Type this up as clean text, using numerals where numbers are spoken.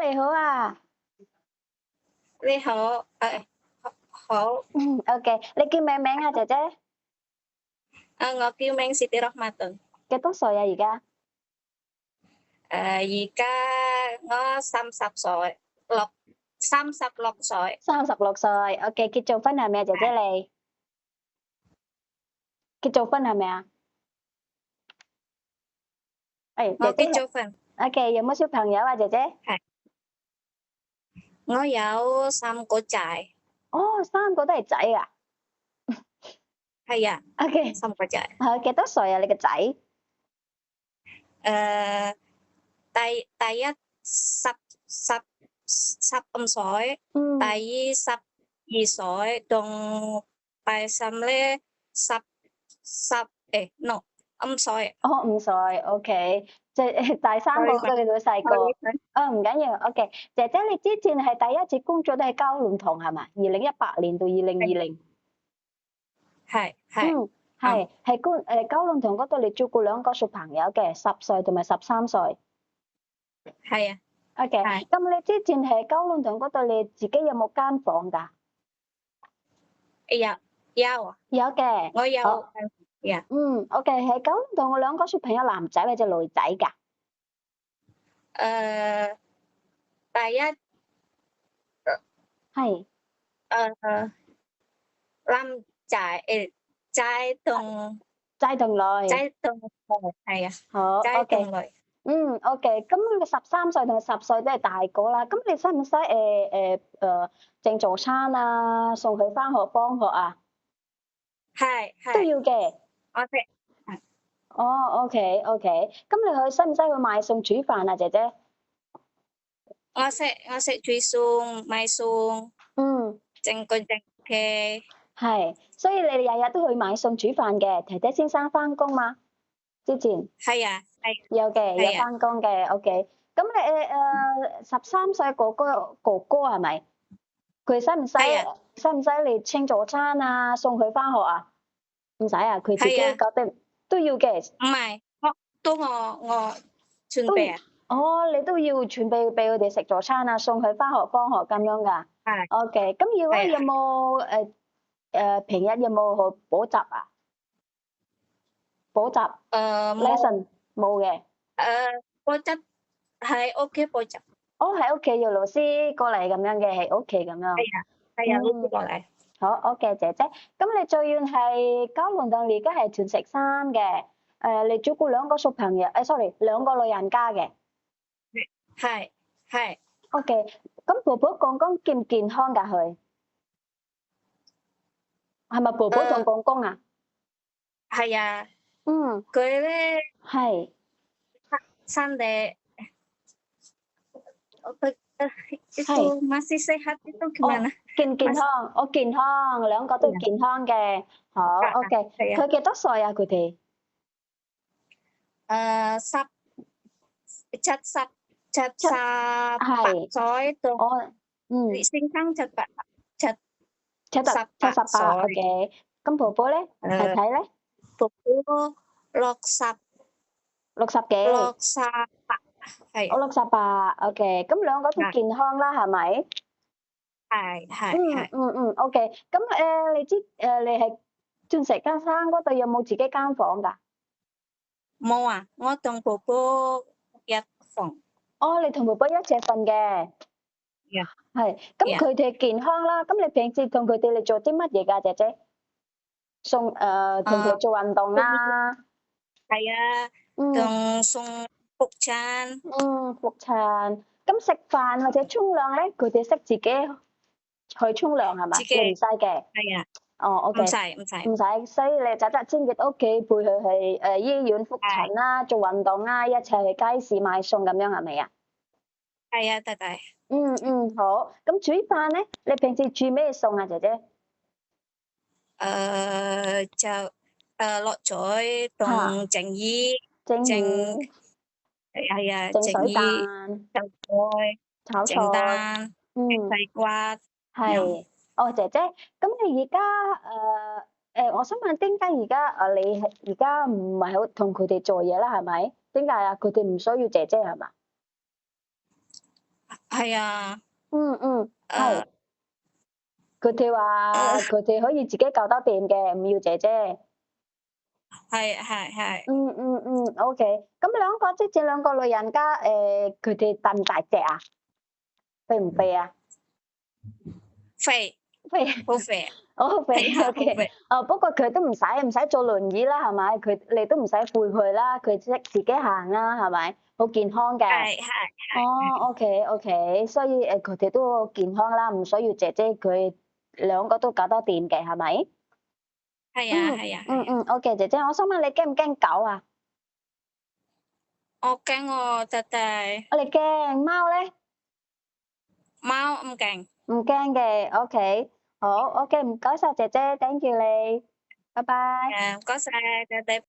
你好啊。你好，好，OK，你叫咩名啊，姐姐？我叫名 Siti Rohmatun。幾多歲啊？而家而家我36歲。36歲。OK，結咗婚係咪啊，姐姐係，你？結咗婚係咪啊？我姐姐結咗婚。OK，有冇小朋友啊，姐姐？係，我有3個仔。哦，3個都係仔啊。係啊，OK，三個仔。幾多歲啊？你個仔？誒，第一15歲，第嗯，二12歲，同第三咧no 5歲。哦5歲。OK，即係第三個 sorry 都叫細個。sorry。唔緊要。OK，姐姐你之前係第一次工作都係交聯堂係咪？2018年到2020。係，嗯，啱。係九龍塘嗰度，你照顧兩個小朋友嘅10歲同埋13歲。係啊，OK，係。咁你之前喺九龍塘嗰度，你自己有冇間房㗎？有啊，有嘅。我有好，呀。OK，喺九龍塘我兩個小朋友男仔或者女仔㗎？誒，第一係誒男仔仔同仔同女。女係啊，好仔同，OK。女。OK，咁你13歲同10歲都係大個啦，咁你使唔使整早餐啊，送佢返學放學啊？都係，要嘅。我識。係哦，OK，咁你使唔使去買餸煮飯啊，姐姐？我識煮餸買餸嗯，整個整嘅。係，所以你哋日日都去買餸煮飯嘅。姐姐先生返工嘛？之前係啊，有嘅，有係啊。返工嘅。OK，咁你13歲哥哥係咪？佢係啊，使唔使你清早餐啊，送佢返學啊？唔使啊，佢自己係啊。搞掂都要嘅。唔係，我準都備啊。你都要準備俾佢哋食早餐啊，送佢返學放學咁樣㗎。係，OK，咁如果有係啊。冇平日有冇去補習啊？補習 冇。 lesson 冇嘅。補習喺屋企補習。哦，喺屋企有老師過嚟咁樣嘅，喺屋企咁樣。係啊，係啊，老師嗯，過嚟。好，OK，姐姐。咁你最遠係九龍塘，你而家係屯石山嘅。你照顧兩個小朋友，sorry，兩個老人家嘅。係係。OK，咁婆婆公公健唔健康㗎佢？係咪婆婆同誒，公公啊？係啊，嗯，佢咧係生得係。itu masih sehat itu 哦， gimana? 健唔健 Masih 康？我健康，兩個都 ya. 健康嘅。好，OK。係啊。佢幾多歲啊？佢哋？十七八係。歲到我先生七七十八歲。，OK。咁婆婆咧，太誒，太咧，婆婆六十幾。六十八。係我68，OK。咁兩個都啊，健康啦，係咪？係。OK。咁你係鑽石間山嗰度有冇自己間房㗎？冇啊，我同婆婆一房。哦，你同婆婆一齊瞓嘅。呀係。咁呀。佢哋健康啦，咁你平時同佢哋做啲乜嘢㗎，姐姐？同佢做運動啊。係啊，嗯同送福餐。復餐。咁食飯或者沖涼咧，佢哋識自己去沖涼係嘛？自己你唔使嘅。係啊，哦唔，OK，使唔使。唔使，所以你仔仔先至屋企陪佢去醫院復診係啦，做運動啊，一齊去街市買餸咁樣係咪啊？係啊，弟弟。好。咁煮飯咧，你平時煮咩餸啊，姐姐？就落水嚇，同整魚，蒸整魚、係啊，整水整魚、蛋、就菜、炒菜。整蛋、嗯，西瓜樣。係。哦，姐姐，咁你而家我想問點解而家你係而家唔係好同佢哋做嘢啦，係咪？點解啊？佢哋唔需要姐姐係嘛？係啊，係。佢哋話佢哋可以自己搞得掂嘅，唔要姐姐。係。OK。咁兩個即係兩個老人家，佢哋大唔大隻啊？肥唔肥啊？肥，肥，好肥，好肥。係啊，好 OK。肥，不過佢都唔使坐輪椅啦，係咪？你都唔使陪佢啦，佢識自己行啦，係咪？好健康嘅。係。哦，OK，所以佢哋都好健康啦，唔需要姐姐，佢兩個都搞得掂嘅，係咪？OK，姐姐，我想問你驚唔驚狗啊？我驚我弟弟，我哋驚貓咧，貓唔驚，唔驚嘅。OK，好，OK，唔該晒姐姐，thank you你，拜拜。唔該晒弟弟。